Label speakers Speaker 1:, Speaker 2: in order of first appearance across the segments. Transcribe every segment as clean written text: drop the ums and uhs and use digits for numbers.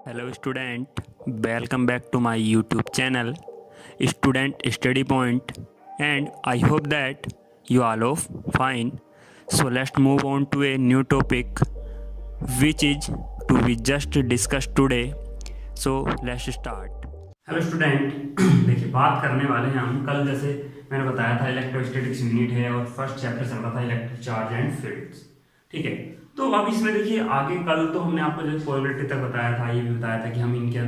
Speaker 1: Hello student, welcome back to my YouTube channel Student Study Point, and I hope that you all are fine. So let's move on to a new topic which is to be just discussed today. So let's start. Hello student देखिए बात करने वाले हैं हम कल जैसे मैंने बताया था इलेक्ट्रोस्टैटिक्स यूनिट है और फर्स्ट चैप्टर चल रहा था इलेक्ट्रिक चार्ज एंड फील्ड्स। ठीक है, तो अब इसमें देखिए आगे कल तो हमने आपको जो पोलैरिटी तक बताया था, ये भी बताया था कि हम इनके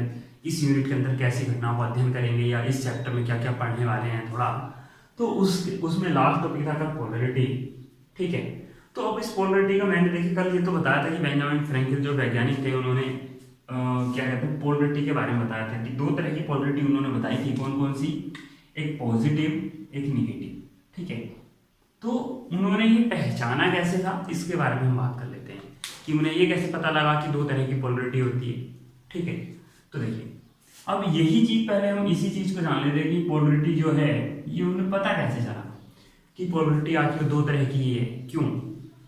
Speaker 1: इस यूनिट के अंदर कैसी घटनाओं का अध्ययन करेंगे या इस चैप्टर में क्या क्या पढ़ने वाले हैं थोड़ा। तो उसमें लास्ट टॉपिक था कल पोलैरिटी। ठीक है, तो अब इस पोलैरिटी का मैंने देखिए कल ये तो बताया था कि बेंजामिन फ्रैंकलिन जो वैज्ञानिक थे उन्होंने क्या कहते हैं पोलैरिटी के बारे में बताया था कि दो तरह की पोलैरिटी उन्होंने बताई थी। कौन कौन सी? एक पॉजिटिव एक निगेटिव। ठीक है, तो उन्होंने ये पहचाना कैसे था इसके बारे में हम बात कर लेते हैं कि उन्हें ये कैसे पता लगा कि दो तरह की पोलैरिटी होती है। ठीक है, तो देखिए अब यही चीज पहले हम इसी चीज को जान लेते हैं कि पोलैरिटी जो है ये उन्हें पता कैसे चला कि पोलैरिटी आखिर दो तरह की है, क्यों।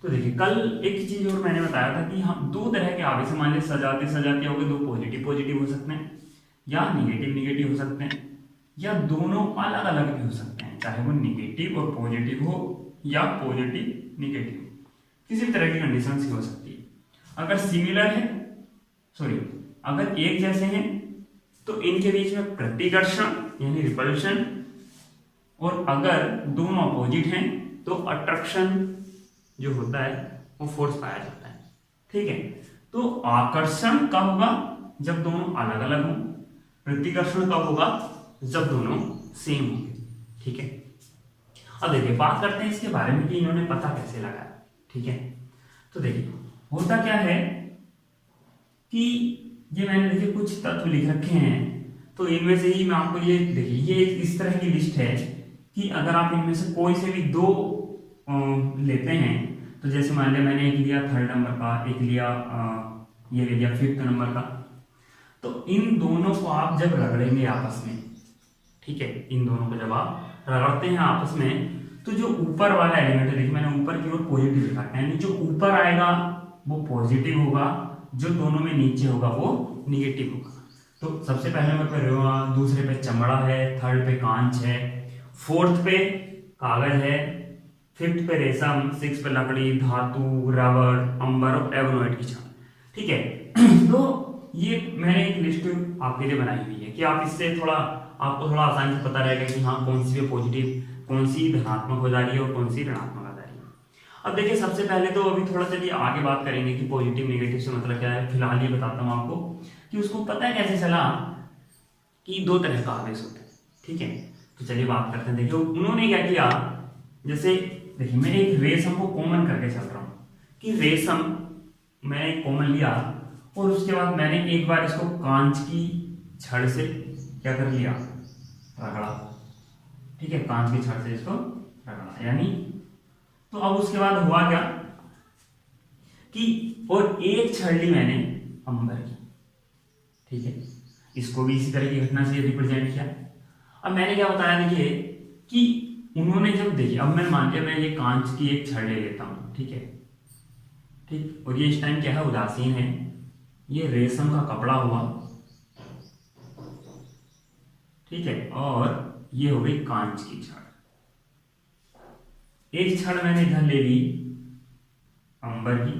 Speaker 1: तो देखिए कल एक चीज और मैंने बताया था कि हम दो तरह के आवेश मान लीजिए सजाते सजाते हो गए, दो पॉजिटिव पॉजिटिव हो सकते हैं या निगेटिव निगेटिव हो सकते हैं या दोनों अलग अलग भी हो सकते हैं, चाहे वो निगेटिव और पॉजिटिव हो या पॉजिटिव निगेटिव, किसी भी तरह की कंडीशन हो सकती है। अगर सिमिलर है अगर एक जैसे हैं तो इनके बीच में प्रतिकर्षण यानी रिपल्शन, और अगर दोनों अपोजिट हैं तो अट्रैक्शन जो होता है वो फोर्स पाया जाता है। ठीक है, तो आकर्षण कब होगा? जब दोनों अलग अलग हों। प्रतिकर्षण कब होगा? जब दोनों सेम होंगे। ठीक है, अब देखिए बात करते हैं इसके बारे में कि इन्होंने पता कैसे लगाया। ठीक है, तो देखिए होता क्या है कि ये मैंने देखिए कुछ तत्व लिख रखे हैं, तो इनमें से ही मैं आपको ये देखिए ये इस तरह की लिस्ट है कि अगर आप इनमें से कोई से भी दो लेते हैं, तो जैसे मान लिया मैंने एक लिया थर्ड नंबर का, एक लिया ये ले लिया फिफ्थ नंबर का, तो इन दोनों को आप जब रगड़ेंगे आपस में, ठीक है, इन दोनों को जब आप रगड़ते हैं आपस में, तो जो ऊपर वाला एलिमेंट है देखिए मैंने ऊपर की ओर पॉजिटिव लिखा है, यानी जो ऊपर आएगा वो पॉजिटिव होगा, जो दोनों में नीचे होगा वो निगेटिव होगा। तो सबसे पहले नंबर पे दूसरे पे चमड़ा है, थर्ड पे कांच है, फोर्थ पे कागज है, फिफ्थ पे रेशम, सिक्स पे लकड़ी, धातु, रबर, अंबर और एवोनोइड की छाल। ठीक है, तो ये मैंने एक लिस्ट आपके लिए बनाई हुई है कि आप इससे आपको थोड़ा आसानी से पता रहेगा कि हाँ कौन सी पॉजिटिव, कौन सी धनात्मक हो जा रही है और कौन सी ऋणात्मक हो जा रही है। अब देखिए सबसे पहले तो अभी थोड़ा चलिए आगे बात करेंगे कि पॉजिटिव निगेटिव से मतलब क्या है। फिलहाल ये बताता हूँ आपको कि उसको पता कैसे चला कि दो तरह का आवेश होता है। ठीक है, तो चलिए बात करते हैं। देखिए उन्होंने क्या किया, जैसे देखिए मैं एक रेशम को कॉमन करके चल रहा हूँ कि रेशम मैंने एक कॉमन लिया और उसके बाद मैंने एक बार इसको कांच की छड़ से क्या कर लिया, रगड़ा। ठीक है, कांच की छड़ से इसको रगड़ा, यानी तो अब उसके बाद हुआ क्या कि और एक छड़ ली मैंने अंबर की। ठीक है, इसको भी इसी तरह की घटना से रिप्रेजेंट किया। अब मैंने क्या बताया देखिए कि उन्होंने जब देखिए, अब मैं मान लिया मैं ये कांच की एक छड़ ले लेता हूं। ठीक है, ठीक, और ये इस टाइम क्या है, उदासीन है, ये रेशम का कपड़ा हुआ। ठीक है, और ये हो गई कांच की छड़। एक छड़ मैंने इधर ले ली अंबर की।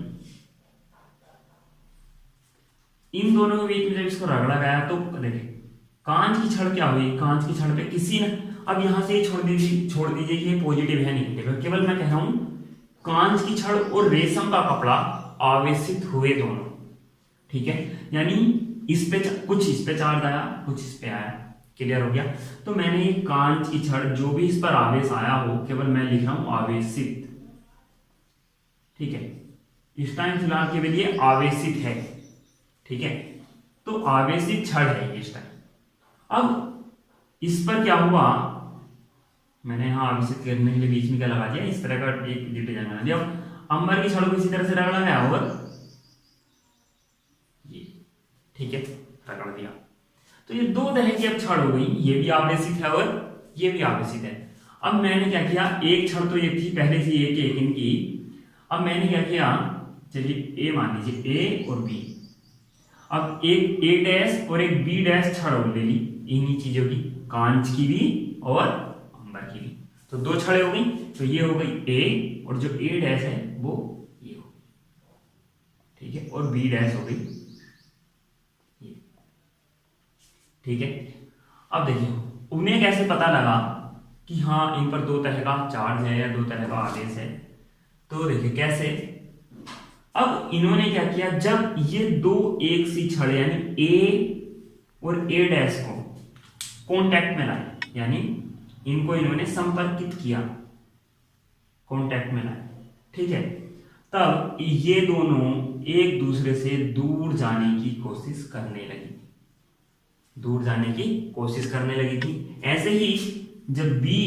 Speaker 1: इन दोनों के बीच में जब इसको रगड़ा गया तो देखिए कांच की छड़ क्या हुई, कांच की छड़ पे किसी ने अब यहां से छोड़ दीजिए कि ये पॉजिटिव है नहीं, केवल मैं कह रहा हूं कांच की छड़ और रेशम का कपड़ा आवेशित हुए दोनों। ठीक है, यानी कुछ इस पे चार्ज आया, कुछ इस पे आया। क्लियर हो गया? तो मैंने ये कांच की छड़ जो भी इस पर आवेश आया हो, केवल मैं लिख रहा हूं आवेशित। ठीक है, इस टाइम फिलहाल केवल ये आवेशित है। ठीक है, तो आवेशित छड़ है ये इस टाइम। अब इस पर क्या हुआ, मैंने यहां आवेशित करने के लिए बीच में क्या लगा दिया, इस तरह का एक डिजाइन बना दिया। अंबर की छड़ को इसी तरह से रगड़ा गया होगा ये। ठीक है, रगड़ दिया, तो ये दो तरह की अब छड़ हो गई, ये भी आवेशित है और ये भी आवेशित है। अब मैंने क्या किया, एक छड़ तो ये थी पहले से एक इनकी। अब मैंने क्या किया, चलिए ए मान लीजिए, ए और बी। अब एक ए डैश और एक बी डैश छड़ ले ली इन्हीं चीजों की, कांच की भी और अंबर की भी। तो दो छड़े हो गई, तो ये हो गई ए, और जो ए डैश है वो ये हो गई, ठीक है, और बी डैश हो गई ये, ठीक है। अब देखिए उन्हें कैसे पता लगा कि हाँ इन पर दो तरह का चार्ज है या दो तरह का आवेश है। तो देखिए कैसे, अब इन्होंने क्या किया, जब ये दो एक सी छड़े यानी ए और ए डैश को कांटेक्ट में लाए, यानी इनको इन्होंने संपर्कित किया, कांटेक्ट में लाए, ठीक है, तब ये दोनों एक दूसरे से दूर जाने की कोशिश करने लगी, दूर जाने की कोशिश करने लगी थी। ऐसे ही जब बी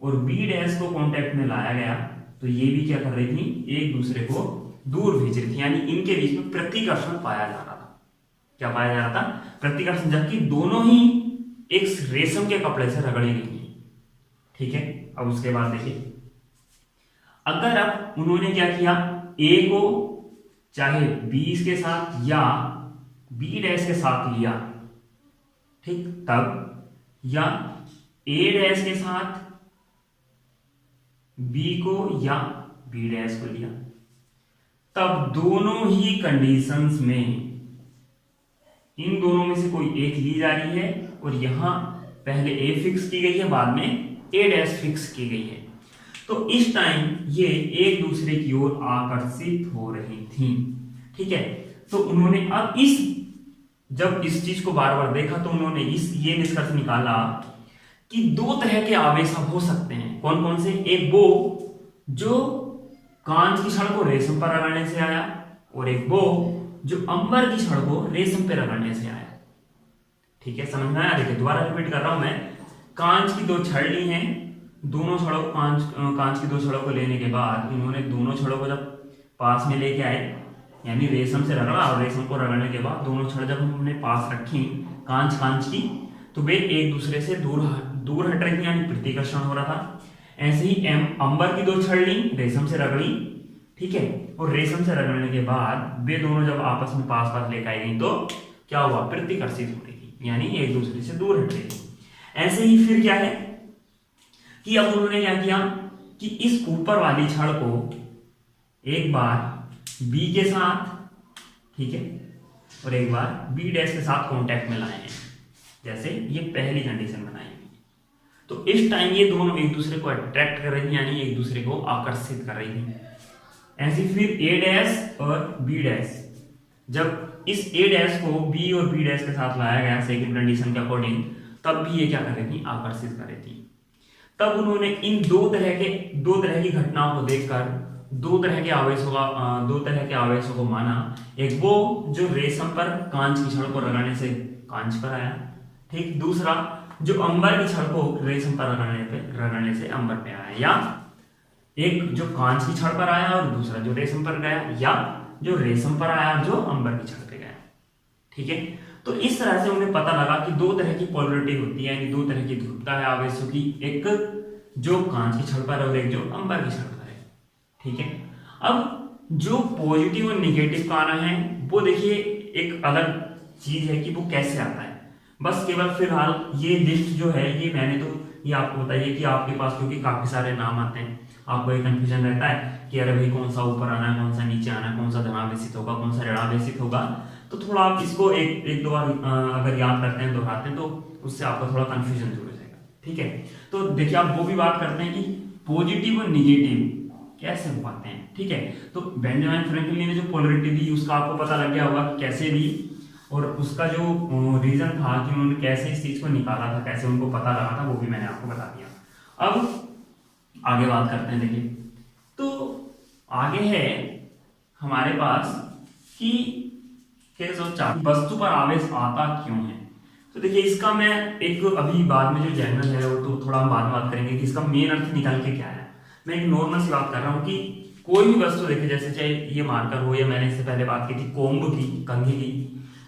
Speaker 1: और बी डैश को कांटेक्ट में लाया गया तो ये भी क्या कर रही थी, एक दूसरे को दूर भेज रही थी, यानी इनके बीच में प्रतिकर्षण पाया जा रहा था। क्या पाया जा रहा था, प्रतिकर्षण, जबकि दोनों ही एक रेशम के कपड़े से रगड़ी गई है, ठीक है। अब उसके बाद देखिए, अगर अब उन्होंने क्या किया, ए को चाहे बी के साथ या बी डैश के साथ लिया, ठीक, तब या ए डैश के साथ बी को या बी डैश को लिया, तब दोनों ही कंडीशंस में इन दोनों में से कोई एक ली जा रही है, और यहां पहले ए फिक्स की गई है, बाद में ए डैश फिक्स की गई है। तो इस टाइम ये एक दूसरे की ओर आकर्षित हो रही थी, ठीक है। तो उन्होंने अब जब इस चीज को बार बार देखा तो उन्होंने ये निष्कर्ष निकाला कि दो तरह के आवेश हो सकते हैं। कौन कौन से, एक वो जो कांच की छड़ को रेशम पर रगड़ने से आया, और एक वो जो अंबर की छड़ को रेशम पर रगड़ने से आया, ठीक है, समझ में आया। देखिए दोबारा रिपीट कर रहा हूं मैं, कांच की दो छड़ ली हैं, दोनों छड़ों कांच की दो छड़ों को लेने के बाद इन्होंने दोनों छड़ों को जब पास में लेके आए, यानी रेशम से रगड़ा, और रेशम को रगड़ने के बाद दोनों छड़ जब हमने पास रखी कांच की, तो वे एक दूसरे से दूर हट रही थी, यानी प्रतिकर्षण हो रहा था। ऐसे ही अंबर की दो छड़ ली, रेशम से रगड़ी, ठीक है, और रेशम से रगड़ने के बाद वे दोनों जब आपस में पास लेकर आई गई तो क्या हुआ, प्रतिकर्षित हो रही थी, यानी एक दूसरे से दूर हट रही थी। ऐसे ही फिर क्या है कि अब उन्होंने क्या किया कि इस ऊपर वाली छड़ को एक बार बी के साथ, ठीक है, और एक बार बी डैश के साथ कांटेक्ट में लाए हैं, जैसे ये पहली कंडीशन बनाई हुई। तो इस टाइम ये दोनों एक दूसरे को अट्रैक्ट कर रही थी, यानी एक दूसरे को आकर्षित कर रही थी। ऐसे फिर ए डैश और बी डैश, जब इस ए डैश को बी और बी डैश के साथ लाया गया सेकंड कंडीशन के अकॉर्डिंग, तब भी ये क्या कर रही थी, आकर्षित कर रही थी। तब उन्होंने इन दो तरह की घटनाओं को देखकर दो तरह के आवेशों को माना। एक वो जो रेशम पर कांच की छड़ को रगड़ने से कांच पर आया, ठीक, दूसरा जो अंबर की छड़ को रेशम पर रगड़ने से अंबर पे आया, या एक जो कांच की छड़ पर आया और दूसरा जो रेशम पर गया, या जो रेशम पर आया जो अंबर की छड़ पे गया, ठीक है। तो इस तरह से उन्हें पता लगा कि दो तरह की पोलरिटी होती है, यानी दो तरह की ध्रुवता है आवेशों की, एक जो कांच की छड़ पर है और एक जो अंबर की छड़ पर है, ठीक है। अब जो पॉजिटिव और निगेटिव का आना है वो देखिए एक अलग चीज है कि वो कैसे आता है। बस केवल फिलहाल ये लिस्ट जो है ये मैंने तो ये आपको बताइए कि आपके पास क्योंकि काफी सारे नाम आते हैं, आपको एक कंफ्यूजन रहता है कि अरे भाई कौन सा ऊपर आना है, कौन सा नीचे आना है, कौन सा धनावेशित होगा, कौन सा ऋणावेशित होगा। तो थोड़ा आप इसको एक दो बार अगर याद करते हैं, दोहराते हैं, तो उससे आपका थोड़ा कंफ्यूजन दूर हो जाएगा, ठीक है। तो देखिए आप वो भी बात करते हैं कि पॉजिटिव और निगेटिव कैसे हो पाते हैं, ठीक है। तो बेंजामिन फ्रैंकलिन ने जो पोलरिटी दी उसका आपको पता लग गया होगा कैसे दी, और उसका जो रीजन था कि उन्होंने कैसे इस चीज को निकाला था, कैसे उनको पता लगा था, वो भी मैंने आपको बता दिया। अब आगे बात करते हैं। देखिए तो आगे है हमारे पास कि केस ऑफ चार्ज, वस्तु पर आवेश आता क्यों है। तो देखिए इसका मैं एक अभी बाद में जो जनरल है वो तो थोड़ा हम बाद में बात करेंगे कि इसका मेन अर्थ निकल के क्या है। मैं एक नॉर्मल सी बात कर रहा हूँ कि कोई भी वस्तु देखिए, जैसे चाहे ये मार्कर हो या मैंने इससे पहले बात की थी कोम्ब की, कंघी की,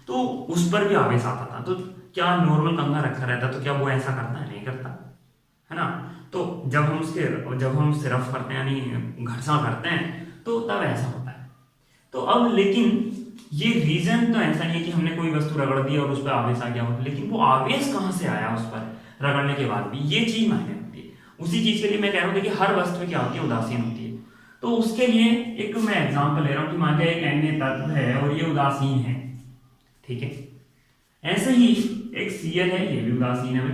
Speaker 1: तो उस पर भी आवेश आता था। तो क्या नॉर्मल कंघा रखा रहता तो क्या वो ऐसा करता है? नहीं करता, है ना। तो जब हम उससे रफ करते हैं यानी घर्षण करते हैं तो तब ऐसा होता है। तो अब लेकिन ये रीजन तो ऐसा नहीं है कि हमने कोई वस्तु रगड़ दी और उस पर आवेश आ गया हो, लेकिन वो आवेश कहाँ से आया उस पर रगड़ने के बाद भी, ये चीज मायने रखती है। उसी चीज के लिए मैं कह रहा हूँ देखिए हर वस्तु क्या होती है, उदासीन होती है। तो उसके लिए एक मैं एग्जाम्पल ले रहा हूँ कि मान लिया एक Na तत्व है और ये उदासीन है, ठीक है। ऐसे ही एक Cl है, ये भी उदासीन है।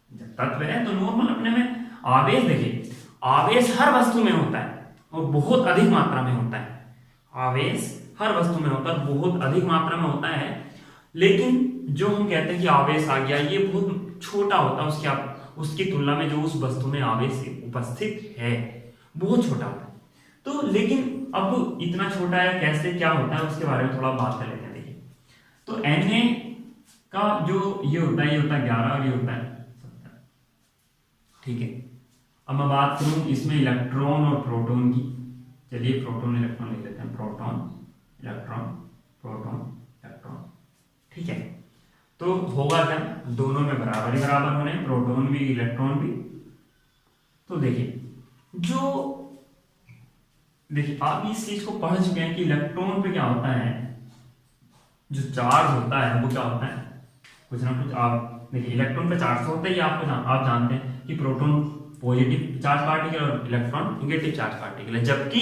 Speaker 1: जब तत्व है तो नॉर्मल अपने में आवेश, देखिए आवेश हर वस्तु में होता है और बहुत अधिक मात्रा में होता है। आवेश हर वस्तु में होता है, बहुत अधिक मात्रा में होता है, लेकिन जो हम कहते हैं कि आवेश आ गया, ये बहुत छोटा होता है उसकी तुलना में जो उस वस्तु में आवेश उपस्थित है बहुत छोटा होता है। तो लेकिन अब इतना छोटा है कैसे, क्या होता है, उसके बारे में थोड़ा बात कर लेते हैं। देखिए तो Na का जो ये होता है 11 और ये होता है 17, ठीक है। अब मैं बात करूं इसमें इलेक्ट्रॉन और प्रोटॉन की, चलिए प्रोटॉन इलेक्ट्रॉन लिख लेते हैं, प्रोटॉन इलेक्ट्रॉन प्रोटॉन इलेक्ट्रॉन, ठीक है। तो होगा क्या, दोनों में बराबर ही बराबर होने, प्रोटॉन भी इलेक्ट्रॉन भी। तो देखिए आप इस चीज को पढ़ चुके हैं कि इलेक्ट्रॉन पे क्या होता है, जो चार्ज होता है वो क्या होता है, कुछ ना कुछ। आप देखिए इलेक्ट्रॉन पे चार्ज होता है, आपको आप जानते हैं कि प्रोटॉन पॉजिटिव चार्ज पार्टिकल और इलेक्ट्रॉन निगेटिव चार्ज पार्टिकल है, जबकि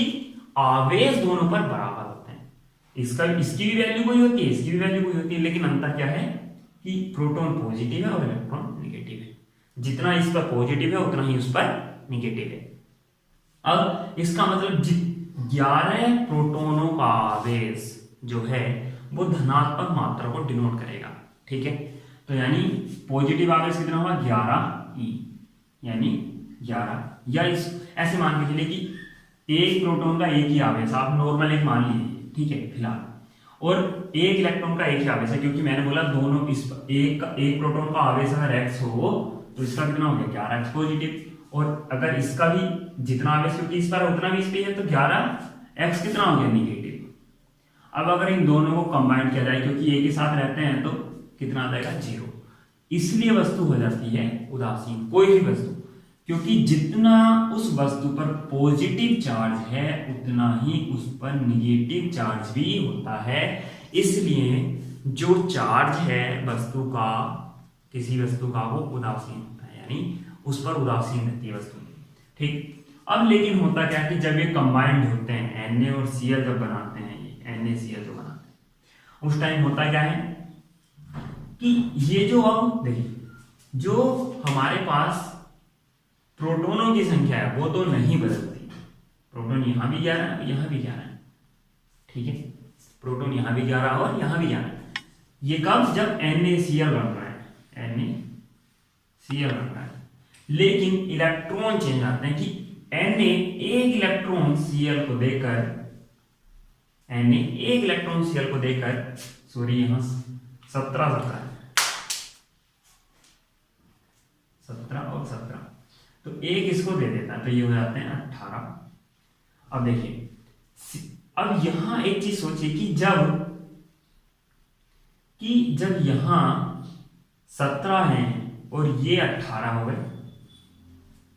Speaker 1: आवेश दोनों पर बराबर होते हैं। इसकी भी वैल्यू वही होती है, इसकी भी वैल्यू वही होती है, लेकिन अंतर क्या है कि प्रोटॉन पॉजिटिव है और इलेक्ट्रॉन निगेटिव है। जितना इस पर पॉजिटिव है उतना ही उस पर निगेटिव है। अब इसका मतलब 11 प्रोटॉनों का आवेश जो है वो धनात्मक मात्रा को डिनोट करेगा, ठीक है। तो यानी पॉजिटिव आवेश कितना होगा 11e, यानी 11, या इस ऐसे मान के चलिए कि एक प्रोटॉन का एक ही आवेश, आप नॉर्मल एक मान लीजिए, ठीक है फिलहाल, और एक इलेक्ट्रॉन का एक ही आवेश है, क्योंकि मैंने बोला दोनों एक प्रोटॉन का आवेश अगर x हो तो इसका कितना हो गया 11x पॉजिटिव, और अगर इसका भी जितना आवेश क्योंकि इस पर उतना भी इस पे है तो 11x कितना हो गया निगेटिव। अब अगर इन दोनों को कंबाइन किया जाए, क्योंकि एक ही साथ रहते हैं, तो कितना आ जाएगा 0। इसलिए वस्तु हो जाती है उदासीन, कोई भी वस्तु, क्योंकि जितना उस वस्तु पर पॉजिटिव चार्ज है उतना ही उस पर निगेटिव चार्ज भी होता है। इसलिए जो चार्ज है वस्तु का, किसी वस्तु का, वो उदासीन होता है, यानी उस पर उदासीन रहती है वस्तु, ठीक। अब लेकिन होता क्या है कि जब ये कंबाइंड होते हैं Na और Cl जब बनाते हैं, NaCl जो बनाते हैं, उस टाइम होता क्या है कि ये जो, अब देखिए जो हमारे पास प्रोटॉनों की संख्या है वो तो नहीं बदलती, प्रोटॉन यहां भी 11 है यहां भी 11 है, ठीक है। प्रोटॉन यहां भी 11 और यहां भी 11। ये कब, जब NaCl बन रहा है, NaCl बन रहा है, लेकिन इलेक्ट्रॉन चेंज आते हैं कि Na एक इलेक्ट्रॉन Cl को देकर, Na एक इलेक्ट्रॉन Cl को देकर, सॉरी यहां 17 है, 17 और 17, तो एक इसको दे देता है, तो ये हो जाते हैं 18। अब देखिए, अब यहां एक चीज सोचिए कि जब यहां 17 है और ये 18 हो गए,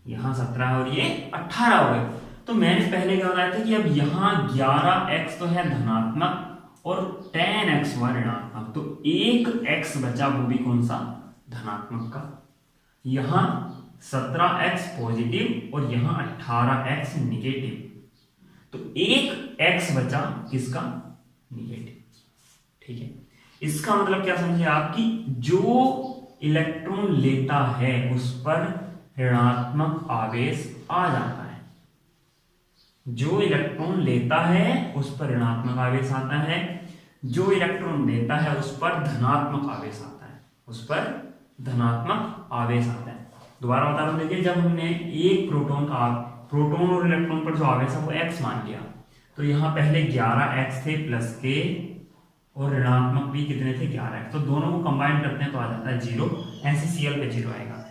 Speaker 1: यहां 17 और ये 18 हो गए, तो मैंने पहले क्या बताया था कि अब यहां 11x तो है धनात्मक और 10x हुआ ऋणात्मक, तो एक x बचा, वो भी कौन सा, धनात्मक का। यहां 17x पॉजिटिव और यहां 18x निगेटिव, तो एक x बचा किसका, निगेटिव, ठीक है। इसका मतलब क्या समझे आप कि जो इलेक्ट्रॉन लेता है उस पर ऋणात्मक आवेश आ जाता है, जो इलेक्ट्रॉन लेता है उस पर ऋणात्मक आवेश आता है, जो इलेक्ट्रॉन देता है उस पर धनात्मक आवेश आता है, उस पर धनात्मक आवेश आता है। दोबारा बता रहा हूं, देखिए जब हमने एक प्रोटॉन और इलेक्ट्रॉन पर जो आवेश है वो x मान लिया, तो यहां पहले 11x थे प्लस के और ऋणात्मक भी कितने थे 11x, तो दोनों को कंबाइन करते हैं तो आ जाता है 0, ऐसे Cl पे 0 आएगा।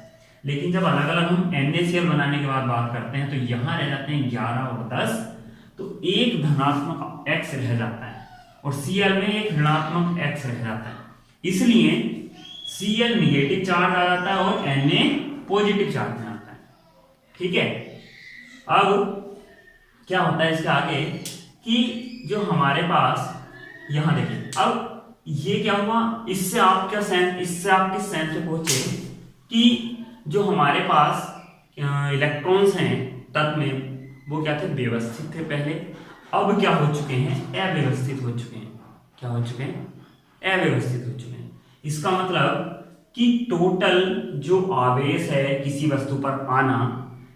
Speaker 1: लेकिन जब अलग अलग हम NaCl बनाने के बाद बात करते हैं तो यहां रह जाते हैं 11 और 10, तो एक धनात्मक x रह जाता है और Cl में एक ऋणात्मक x रह जाता है, इसलिए Cl निगेटिव चार्ज आ जाता है और Na पॉजिटिव चार्ज में आता है, ठीक है। अब क्या होता है इसके आगे कि जो हमारे पास यहां देखिए, अब ये क्या हुआ, इससे आप क्या सेंस, इससे आप किस सेंस पे पहुंचे कि जो हमारे पास इलेक्ट्रॉन्स हैं तत्व में वो क्या थे, व्यवस्थित थे पहले, अब क्या हो चुके हैं, अव्यवस्थित हो चुके हैं। क्या हो चुके हैं, अव्यवस्थित हो चुके हैं। इसका मतलब कि टोटल जो आवेश है किसी वस्तु पर आना,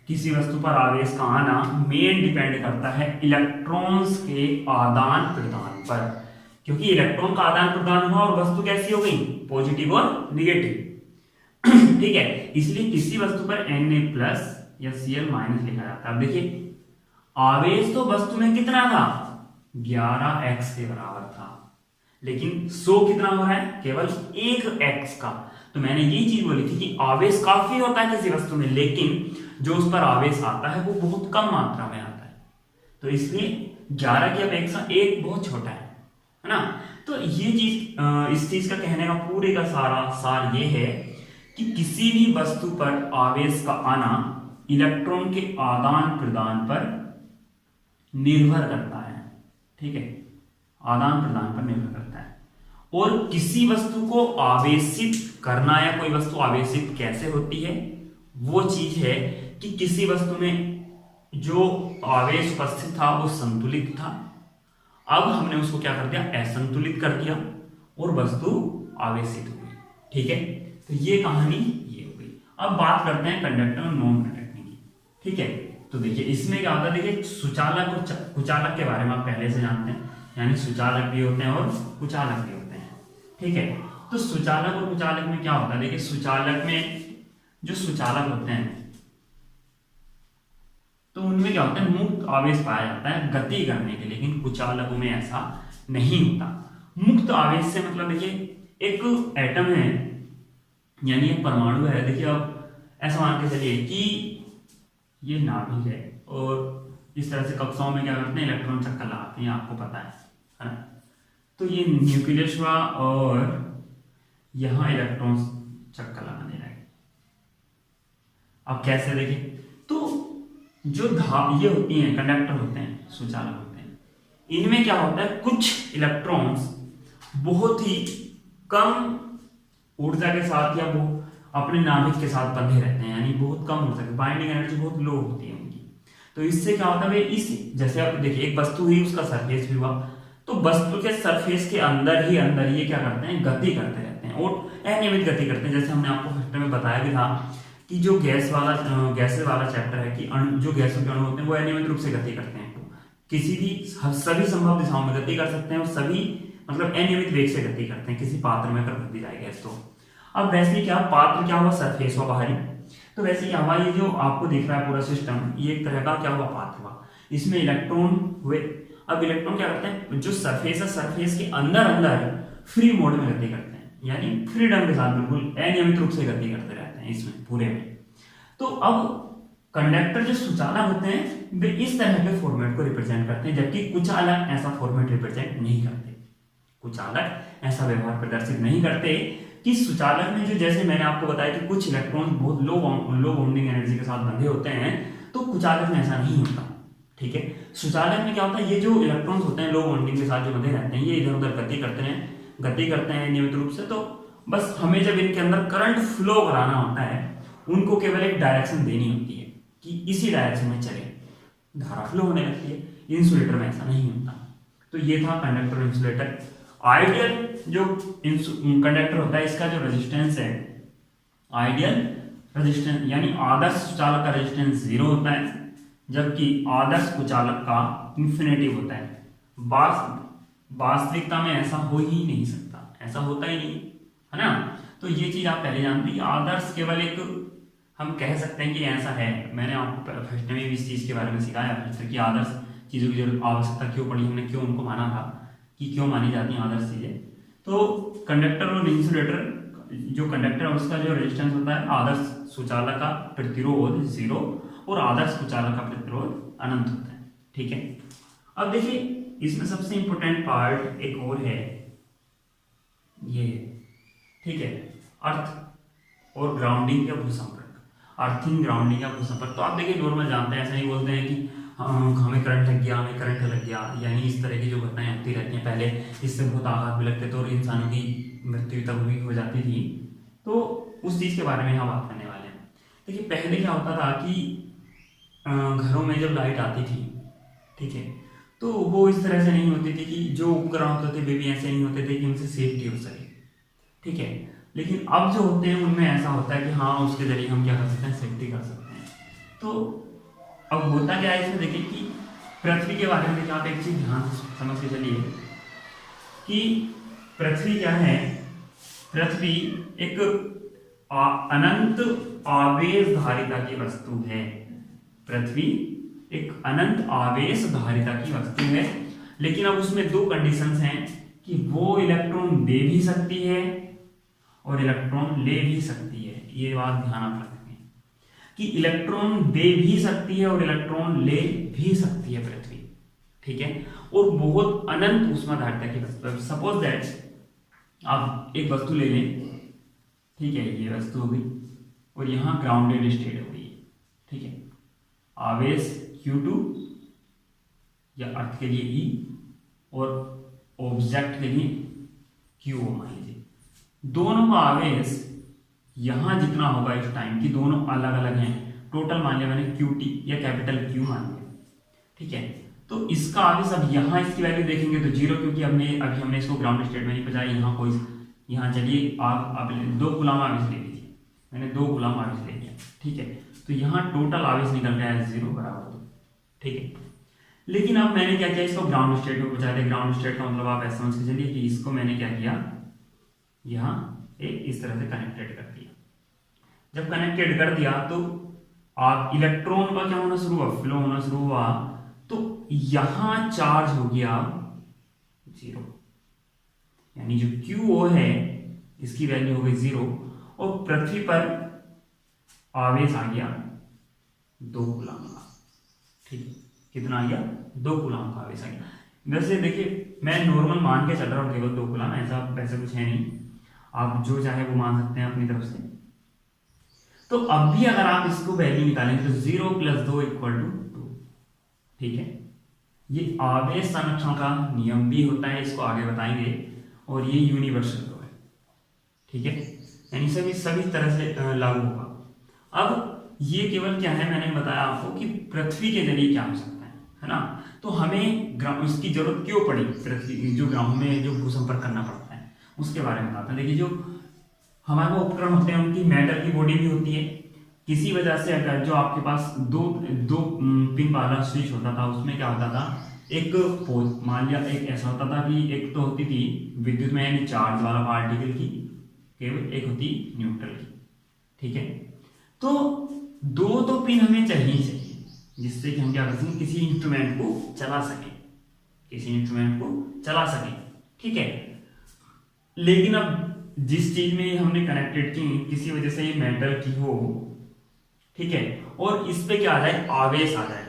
Speaker 1: किसी वस्तु पर आवेश का आना मेन डिपेंड करता है इलेक्ट्रॉन्स के आदान प्रदान पर, क्योंकि इलेक्ट्रॉन का आदान प्रदान हुआ और वस्तु कैसी हो गई, पॉजिटिव और निगेटिव। ठीक है, इसलिए किसी वस्तु पर Na+ या Cl- लिखा जाता है। अब देखिए, आवेश तो वस्तु में कितना था, 11x के बराबर था, लेकिन 100 कितना हो रहा है, केवल 1x का। तो मैंने ये चीज बोली थी कि आवेश काफी होता है किसी वस्तु में, लेकिन जो उस पर आवेश आता है वो बहुत कम मात्रा में आता है, तो इसलिए 11 की अपेक्षा 1 बहुत छोटा है ना। तो ये चीज, इस चीज का कहने का पूरे का सारा सार ये है कि किसी भी वस्तु पर आवेश का आना इलेक्ट्रॉन के आदान प्रदान पर निर्भर करता है। ठीक है, आदान प्रदान पर निर्भर करता है। और किसी वस्तु को आवेशित करना या कोई वस्तु आवेशित कैसे होती है, वो चीज है कि किसी वस्तु में जो आवेश उपस्थित था वो संतुलित था, अब हमने उसको क्या कर दिया, असंतुलित कर दिया और वस्तु आवेशित हो गई। ठीक है, तो ये कहानी ये हो गई। अब बात करते हैं कंडक्टर और नॉन कंडक्टिंग की। ठीक है, तो देखिए इसमें क्या होता है, देखिए सुचालक और कुचालक के बारे में आप पहले से जानते हैं, यानी सुचालक भी होते हैं और कुचालक भी होते हैं। ठीक है, तो सुचालक और कुचालक में क्या होता है, देखिए सुचालक में जो सुचालक होते हैं तो उनमें क्या होता है, मुक्त आवेश पाया जाता है गति करने के, लेकिन कुचालकों में ऐसा नहीं होता। मुक्त आवेश से मतलब देखिए एक एटम है यानी एक परमाणु है, देखिए अब ऐसा मान के चलिए कि ये नाभिक है और इस तरह से कक्षाओं में क्या करते हैं, इलेक्ट्रॉन चक्कर लगाते हैं, आपको पता है ना। तो ये न्यूक्लियस हुआ और यहां इलेक्ट्रॉन चक्कर लगाने लगे। अब कैसे देखिए, तो जो ये होती हैं कंडक्टर होते हैं, सुचालक होते हैं, इनमें क्या होता है, कुछ इलेक्ट्रॉन्स बहुत ही कम ऊर्जा के साथ या वो अपने नाभिक के साथ बंधे रहते हैं, यानी बहुत कम ऊर्जा की बाइंडिंग एनर्जी बहुत लो होती है उनकी। तो इससे क्या होता है, इस जैसे आप देखिए एक वस्तु हुई, उसका सरफेस भी हुआ, तो वस्तु के सरफेस के अंदर ये क्या करते हैं, गति करते रहते हैं और अनियमित गति करते हैं। जैसे हमने आपको फर्स्ट में बताया भी था कि जो गैसेस वाला चैप्टर है कि जो गैसों के अणु होते हैं वो अनियमित रूप से गति करते हैं, किसी भी सभी संभव दिशाओं में गति कर सकते हैं और सभी मतलब अनियमित वेग से गति करते हैं किसी पात्र में अगर गति जाए गैस तो। अब वैसे क्या पात्र क्या हुआ, सरफेस हुआ बाहरी, तो वैसे क्या हुआ, ये जो आपको दिख रहा है पूरा सिस्टम, ये एक तरह का क्या हुआ, पात्र हुआ, इसमें इलेक्ट्रॉन हुए। अब इलेक्ट्रॉन क्या करते हैं, जो सरफेस है सरफेस के अंदर अंदर फ्री मोड में गति करते हैं, यानी फ्रीडम के साथ बिल्कुल अनियमित रूप से गति करते रहते हैं इसमें पूरे में। तो अब कंडक्टर जो सुचालक होते हैं वे इस तरह के फॉर्मेट को रिप्रेजेंट करते हैं, जबकि कुचालक ऐसा फॉर्मेट रिप्रेजेंट नहीं करते। कुचालक ऐसा व्यवहार प्रदर्शित नहीं करते कि सुचालक में जो, जैसे मैंने आपको बताया कि कुछ इलेक्ट्रॉन बहुत लो बाउंडिंग एनर्जी के साथ बंधे होते हैं, तो कुचालक में ऐसा नहीं होता। ठीक है, सुचालक में क्या होता है, ये जो इलेक्ट्रॉन्स होते हैं लो बाउंडिंग के साथ जो बंधे रहते हैं, ये इधर उधर गति करते हैं नियमित रूप से। तो बस हमें जब इनके अंदर करंट फ्लो कराना होता है, उनको केवल एक डायरेक्शन देनी होती है कि इसी डायरेक्शन में चले, धारा फ्लो होने लगती है। इंसुलेटर में ऐसा नहीं होता। तो ये था कंडक्टर इंसुलेटर। आइडियल जो कंडक्टर होता है, इसका जो रेजिस्टेंस है, आइडियल रेजिस्टेंस यानी आदर्श सुचालक का रेजिस्टेंस 0 होता है, जबकि आदर्श कुचालक का इंफिनिटिव होता है। वास्तविकता में ऐसा हो ही नहीं सकता, ऐसा होता ही नहीं है ना। तो ये चीज आप पहले जानते हैं। आदर्श केवल एक हम कह सकते हैं कि ऐसा है। मैंने आपको फर्स्ट में भी इस चीज के बारे में सिखाया कि आदर्श चीजों की जरूरत आवश्यकता क्यों पड़ी, हमने क्यों उनको माना था, कि क्यों मानी जाती हैं आदर्श चीजें। तो कंडक्टर और इंसुलेटर, जो कंडक्टर है उसका जो रेजिस्टेंस होता है, आदर्श सुचालक का प्रतिरोध 0 और आदर्श कुचालक का प्रतिरोध अनंत होता है। ठीक है, अब देखिए इसमें सबसे इंपॉर्टेंट पार्ट एक और है, ये ठीक है, अर्थ और ग्राउंडिंग या भूसंपर्क, अर्थिंग, ग्राउंडिंग या भूसंपर्क। तो आप देखिए नॉर्मल जानते हैं, ऐसा ही बोलते हैं कि हमें करंट लग गया, हमें करंट लग गया, यानी इस तरह की जो घटनाएं होती रहती हैं। पहले इससे बहुत आघात भी लगते थे और इंसानों की मृत्यु तक भी हो जाती थी। तो उस चीज़ के बारे में हम बात करने वाले हैं। देखिए पहले क्या होता था कि घरों में जब लाइट आती थी, ठीक है, तो वो इस तरह से नहीं होती थी कि जो उपकरण होते थे वे भी ऐसे नहीं होते थे कि उनसे सेफ्टी हो सके, ठीक है। लेकिन अब जो होते हैं उनमें ऐसा होता है कि हाँ उसके जरिए हम क्या कर सकते हैं, सेफ्टी कर सकते हैं। तो अब होता क्या है इसमें, देखिए कि पृथ्वी के बारे में देखिए आप एक चीज ध्यान से समझ के चलिए कि पृथ्वी क्या है। पृथ्वी एक अनंत आवेश धारिता की वस्तु है। पृथ्वी एक अनंत आवेश धारिता की वस्तु है, लेकिन अब उसमें दो कंडीशंस हैं कि वो इलेक्ट्रॉन दे भी सकती है और इलेक्ट्रॉन ले भी सकती है। ये बात ध्यान आप रखें कि इलेक्ट्रॉन दे भी सकती है और इलेक्ट्रॉन ले भी सकती है पृथ्वी, ठीक है। और बहुत अनंत ऊष्मा धारिता की वस्तु है। सपोज दैट आप एक वस्तु ले लें, ठीक है, ये वस्तु हो गई और यहां ग्राउंडेड स्टेट हो गई, ठीक है। आवेश Q2 या अर्थ के लिए E और ऑब्जेक्ट के लिए Q मान लीजिए। दोनों का आवेश यहां जितना होगा इस टाइम की, दोनों अलग अलग हैं। टोटल मान लिया मैंने QT या कैपिटल Q मान लिया, ठीक है। तो इसका आवेश अब यहां इसकी वैल्यू देखेंगे तो 0, क्योंकि अभी हमने इसको ग्राउंड स्टेट में नहीं पहुंचाया। यहाँ चलिए आप 2 कूलम आवेश ले लीजिए, मैंने 2 कूलम आवेश ले लिया, ठीक है। तो यहाँ टोटल आवेश निकल गया है 0 बराबर 2, ठीक है। लेकिन अब मैंने क्या किया, इसको ग्राउंड स्टेट में पहुंचा दिया। ग्राउंड स्टेट का मतलब आप ऐसे समझ के चलिए कि इसको मैंने क्या किया, यहाँ एक इस तरह से कनेक्टेड कर दिया। जब कनेक्टेड कर दिया तो आप इलेक्ट्रॉन का क्या होना शुरू हुआ, फ्लो होना शुरू हुआ। तो यहां चार्ज हो गया 0, यानी जो QO है इसकी वैल्यू हो गई 0 और पृथ्वी पर आवेश आ गया 2 कूलम का, ठीक है। कितना आ गया, 2 कूलम का आवेश आ गया। वैसे देखिए मैं नॉर्मल मान के चल रहा हूँ केवल 2 कूलम, ऐसा वैसे कुछ है नहीं, आप जो चाहे वो मान सकते हैं अपनी तरफ से। तो अब भी अगर आप इसको वैल्यू निकालेंगे तो 0 + 2 = 2, ठीक है। ये आवेश संरक्षण का नियम भी होता है, इसको आगे बताएंगे, और ये यूनिवर्सल लॉ है, ठीक है, यानी सभी तरह से लागू होगा। अब ये केवल क्या है, मैंने बताया आपको कि पृथ्वी के जरिए क्या हो सकता है ना। तो हमें इसकी जरूरत क्यों पड़ी, पृथ्वी जो ग्राउंड में जो भूसंपर्क करना पड़ता है उसके बारे में बताते हैं। देखिए जो हमारे उपकरण होते हैं उनकी मेटल की बॉडी भी होती है। किसी वजह से अगर जो आपके पास दो पिन वाला स्विच होता था, उसमें क्या होता था, एक मान लिया एक ऐसा होता था कि एक तो होती थी विद्युत में यानी चार्ज वाला पार्टिकल की, केवल एक होती न्यूट्रल की, ठीक है। तो 2 तो पिन हमें चाहिए जिससे कि हम क्या कर सकें, किसी इंस्ट्रूमेंट को चला सकें, ठीक है। लेकिन अब जिस चीज में हमने कनेक्टेड की किसी वजह से ये मेटल की हो, ठीक है, और इस पे क्या आ जाए, आवेश आ जाए,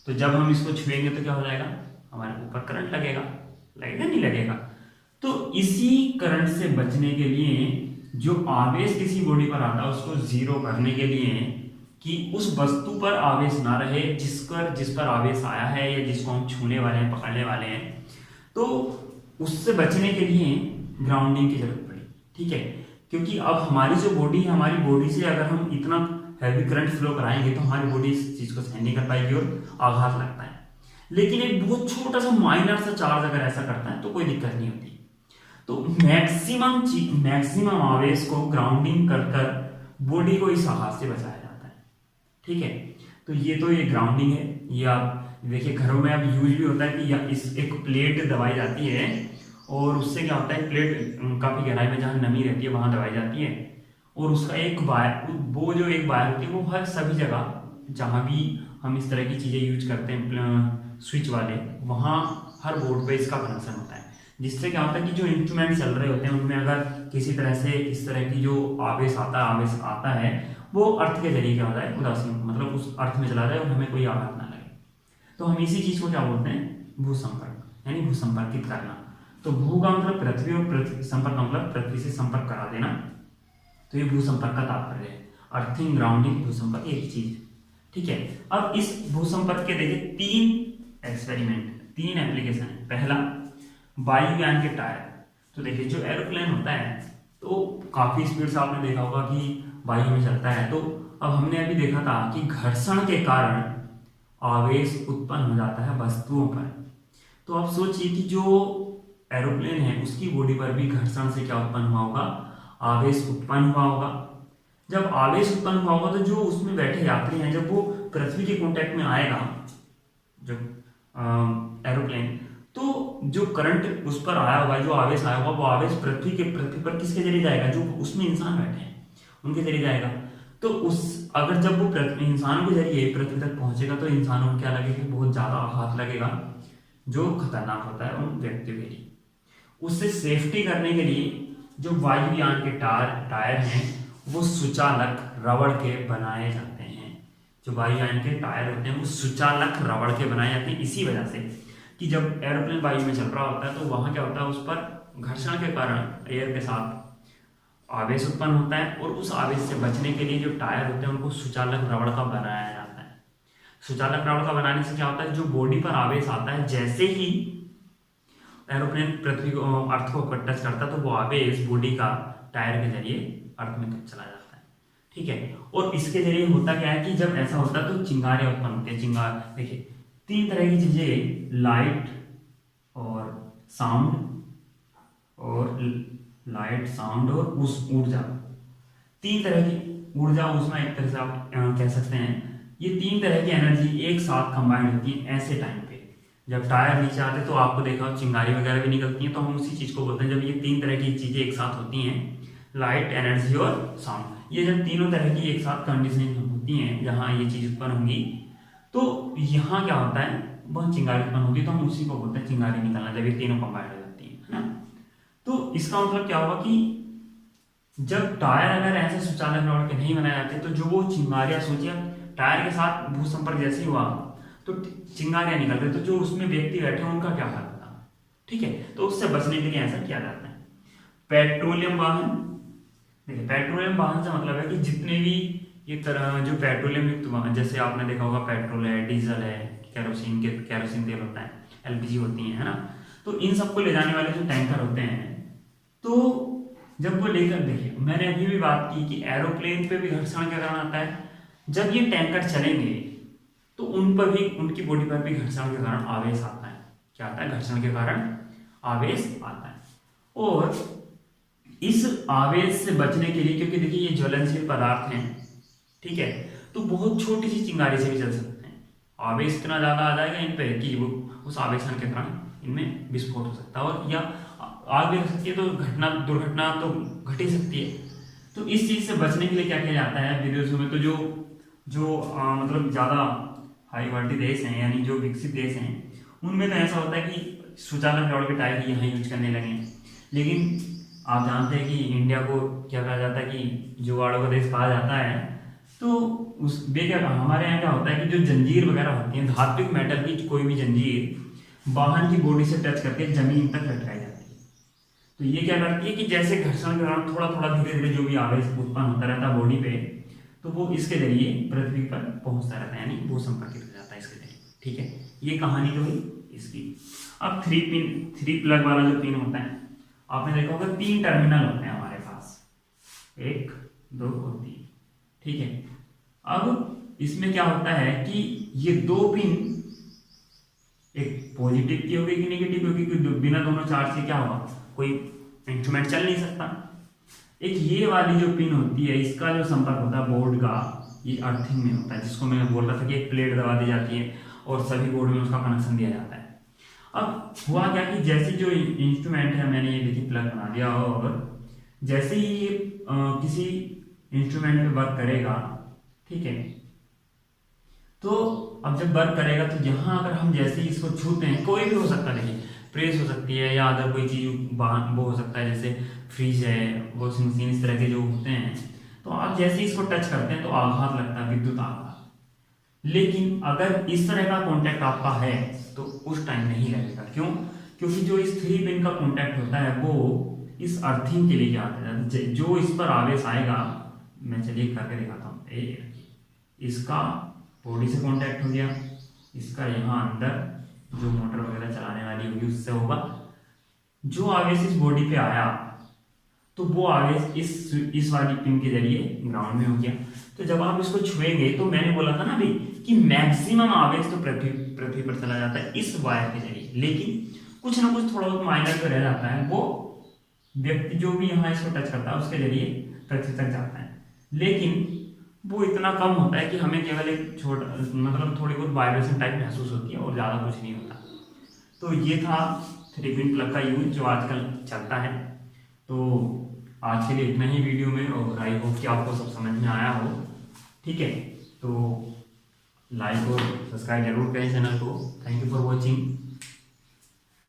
Speaker 1: तो जब हम इसको छुएंगे तो क्या हो जाएगा, हमारे ऊपर करंट लगेगा नहीं लगेगा। तो इसी करंट से बचने के लिए जो आवेश किसी बॉडी पर आता है उसको 0 करने के लिए कि उस वस्तु पर आवेश ना रहे जिस पर आवेश आया है या जिसको हम छूने वाले हैं, पकड़ने वाले हैं, तो उससे बचने के लिए ग्राउंडिंग की जरूरत पड़ी, ठीक है। क्योंकि अब हमारी जो बॉडी है, हमारी बॉडी से अगर हम इतना हैवी करंट फ्लो कराएंगे तो हमारी बॉडी इस चीज को सहन नहीं कर पाएगी और आघात लगता है। लेकिन एक बहुत छोटा सा माइनर सा चार्ज अगर ऐसा करता है तो कोई दिक्कत नहीं होती। तो मैक्सिमम आवेश को ग्राउंडिंग कर बॉडी को इस आघात से बचाया जाता है, ठीक है। तो ये ग्राउंडिंग है। ये आप देखिए घरों में अब यूज भी होता है कि इस एक प्लेट दबाई जाती है और उससे क्या होता है, प्लेट काफी गहराई में जहाँ नमी रहती है वहां दबाई जाती है और उसका एक वायर, वो जो एक वायर होती है वो हर सभी जगह जहाँ भी हम इस तरह की चीजें यूज करते हैं स्विच वाले, वहाँ हर बोर्ड पे इसका कनेक्शन होता है। जिससे क्या होता है कि जो इंस्ट्रूमेंट चल रहे होते हैं उनमें अगर किसी तरह से इस तरह की जो आवेश आता है वो अर्थ के जरिए क्या होता है, उदासीन, मतलब उस अर्थ में चला जाए और हमें कोई आघात ना लगे। तो हम इसी चीज को क्या बोलते हैं, भूसंपर्क, यानी भूसंपर्कित करना। तो भू का मतलब पृथ्वी और संपर्क का मतलब पृथ्वी से संपर्क करा देना। तो ये भूसंपर्क का तात्पर्य है। अर्थिंग, ग्राउंडिंग, भूसंपर्क एक चीज, ठीक है, अब इस भूसंपर्क के देखिए तीन एक्सपेरिमेंट, तीन एप्लीकेशन है। पहला वायुयान के टायर। तो देखिए जो एरोप्लेन होता है तो काफी स्पीड से आपने देखा होगा कि वायु में चलता है। तो अब हमने अभी देखा था कि घर्षण के कारण आवेश उत्पन्न हो जाता है वस्तुओं पर। तो आप सोचिए कि जो एरोप्लेन है उसकी बॉडी पर भी घर्षण से क्या उत्पन्न हुआ होगा, आवेश उत्पन्न हुआ होगा। जब आवेश उत्पन्न हुआ होगा तो जो उसमें बैठे यात्री हैं, जब वो पृथ्वी के कांटेक्ट में आएगा जो एरोप्लेन, तो जो करंट उस पर आया होगा, जो आवेश आया होगा, वो आवेश पृथ्वी पर किसके जरिए जाएगा, जो उसमें इंसान बैठे हैं उनके जरिए जाएगा। तो अगर जब वो इंसानों के जरिए पृथ्वी तक पहुंचेगा तो इंसानों को क्या लगेगा, बहुत ज्यादा आघात लगेगा जो खतरनाक होता है उन व्यक्तियों के लिए। उससे सेफ्टी करने के लिए जो वायुयान के टायर हैं वो सुचालक रबड़ के बनाए जाते हैं। जो वायुयान के टायर होते हैं वो सुचालक रबड़ के बनाए जाते हैं, इसी वजह से कि जब एरोप्लेन वायु में चल रहा होता है तो वहां क्या होता है, उस पर घर्षण के कारण एयर के साथ आवेश उत्पन्न होता है, और उस आवेश से बचने के लिए जो टायर होते हैं उनको सुचालक रबड़ का बनाया जाता है। सुचालक रबड़ का बनाने से क्या होता है, जो बॉडी पर आवेश आता है, जैसे ही एरोप्लेन पृथ्वी को अर्थ को टच करता है तो वो आवेश बॉडी का टायर के जरिए अर्थ में चला जाता है। ठीक है, और इसके जरिए होता क्या है कि जब ऐसा होता है तो चिंगारियां उत्पन्न होती है। चिंगार देखिए तीन तरह की चीजें, लाइट और साउंड, और लाइट साउंड और उस ऊर्जा, तीन तरह की ऊर्जा उसमें एक तरह से आप कह सकते हैं। ये तीन तरह की एनर्जी एक साथ कंबाइंड होती है ऐसे टाइम पे। जब टायर नीचे आते हैं तो आपको देखा चिंगारी वगैरह भी निकलती है, तो हम उसी चीज को बोलते हैं जब ये तीन तरह की चीजें एक साथ होती हैं, लाइट, एनर्जी और साउंड। ये जब तीनों तरह की एक साथ कंडीशन होती हैं जहाँ ये चीज उत्पन्न होंगी, तो यहाँ क्या होता है, वह चिंगारी उत्पन्न होती है, तो हम उसी को बोलते हैं चिंगारी निकलना, जब ये तीनों कंबाइंड हो जाती है ना। तो इसका मतलब क्या होगा कि जब टायर अगर ऐसे सुचालक रबड़ के नहीं बनाए जाते तो जो वो चिंगारियां, सोचिए टायर के साथ भू संपर्क जैसे ही हुआ तो चिंगारियां निकल रही, तो जो उसमें व्यक्ति बैठे हैं उनका क्या हाल होता। ठीक है, तो उससे बचने के लिए ऐसा किया जाता है। पेट्रोलियम वाहन, देखिए पेट्रोलियम वाहन से मतलब है कि जितने भी ये तरह जो पेट्रोलियम युक्त वाहन, जैसे आपने देखा होगा पेट्रोल है, डीजल है, कैरोसिन तेल होता है, एलपीजी होती है ना, तो इन सबको ले जाने वाले जो टैंकर होते हैं, तो जब वो लेकर, देखिए मैंने अभी भी बात की कि एरोप्लेन पे भी घर्षण के कारण आता है। जब ये टैंकर चलेंगे तो उन पर भी, उनकी बॉडी पर भी घर्षण के कारण आवेश आता है। क्या आता है, घर्षण के कारण आवेश आता है। और इस आवेश से बचने के लिए, क्योंकि देखिए ये ज्वलनशील पदार्थ हैं, ठीक है, तो बहुत छोटी सी चिंगारी से भी चल सकते हैं। आवेश इतना ज्यादा आ जाएगा इन पे कि वो उस आवेशन के कारण इनमें विस्फोट हो सकता है, और या आग भी लग सकती है, तो दुर्घटना तो घट ही सकती है। तो इस चीज से बचने के लिए क्या किया जाता है विदेशों में, तो जो मतलब ज्यादा हाई क्वालिटी देश हैं, यानी जो विकसित देश हैं, उनमें तो ऐसा होता है कि सुचालक रबड़ के टायर यहाँ यूज करने लगे। लेकिन आप जानते हैं कि इंडिया को क्या कहा जाता है कि जुगाड़ों का देश कहा जाता है। तो उस हमारे यहाँ क्या होता है कि जो जंजीर वगैरह होती है, धात्विक मेटल की कोई भी जंजीर वाहन की बॉडी से टच करके जमीन तक लटकाई जाती है। तो ये क्या करती है कि जैसे घर्षण के दौरान थोड़ा थोड़ा धीरे धीरे जो भी आवेश उत्पन्न होता रहता है बॉडी पे, तो वो इसके जरिए पृथ्वी पर पहुंचता रहता है, यानी वो संपर्कित हो जाता है इसके जरिए। ठीक है, ये कहानी तो हुई इसकी। अब थ्री प्लग वाला जो पिन होता है, आपने देखा होगा तीन टर्मिनल होते हैं हमारे पास, 1, 2 और 3। ठीक है, अब इसमें क्या होता है कि ये दो पिन, एक पॉजिटिव की होगी कि नेगेटिव होगी, क्योंकि बिना दोनों चार्ज के क्या होगा, कोई इंस्ट्रूमेंट चल नहीं सकता। एक ये वाली जो पिन होती है, इसका जो संपर्क होता है बोर्ड का, ये अर्थिंग में होता है, जिसको मैं बोल रहा था कि एक प्लेट दबा दी जाती है और सभी बोर्ड में उसका कनेक्शन दिया जाता है। अब हुआ क्या कि जैसे जो इंस्ट्रूमेंट है, मैंने ये देखिए प्लग बना दिया, और जैसे ही ये किसी इंस्ट्रूमेंट पे वर्क करेगा, ठीक है, तो अब जब वर्क करेगा तो यहाँ अगर हम जैसे ही इसको छूते हैं, कोई भी हो सकता है, देखिए प्रेस हो सकती है या अदर कोई चीज वो हो सकता है, जैसे फ्रिज है, वॉशिंग मशीन, इस तरह के जो होते हैं, तो आप जैसे ही इसको टच करते हैं तो आघात लगता है, विद्युत आघात। लेकिन अगर इस तरह का कॉन्टैक्ट आपका है तो उस टाइम नहीं लगेगा। क्यों? क्योंकि जो इस 3 पिन का कॉन्टैक्ट होता है वो इस अर्थिंग के लिए क्या आता है, जो इस पर आवेश आएगा, मैं चलिए करके दिखाता हूँ, इसका बॉडी से कांटेक्ट हो गया, इसका यहाँ अंदर जो मोटर वगैरह चलाने वाली होगी उससे होगा। जो आवेश इस बॉडी पे आया तो वो आवेश इस वाली पिन के जरिए ग्राउंड में हो गया। तो जब आप इसको छुएंगे तो मैंने बोला था ना अभी कि मैक्सिमम आवेश तो पृथ्वी पर चला जाता है इस वायर के जरिए, लेकिन कुछ ना कुछ थोड़ा बहुत माइनर तो रह जाता है, वो व्यक्ति जो भी यहाँ इसको टच करता है उसके जरिए पृथ्वी तक जाता है, लेकिन वो इतना कम होता है कि हमें केवल एक छोटा मतलब थोड़ी बहुत वाइब्रेशन टाइप महसूस होती है और ज़्यादा कुछ नहीं होता। तो ये था 3 पिन प्लग का यूज जो आजकल चलता है। तो आज के लिए इतना ही वीडियो में, और आई होप कि आपको सब समझ में आया हो। ठीक है, तो लाइक और सब्सक्राइब जरूर करें चैनल को। Thank you for watching.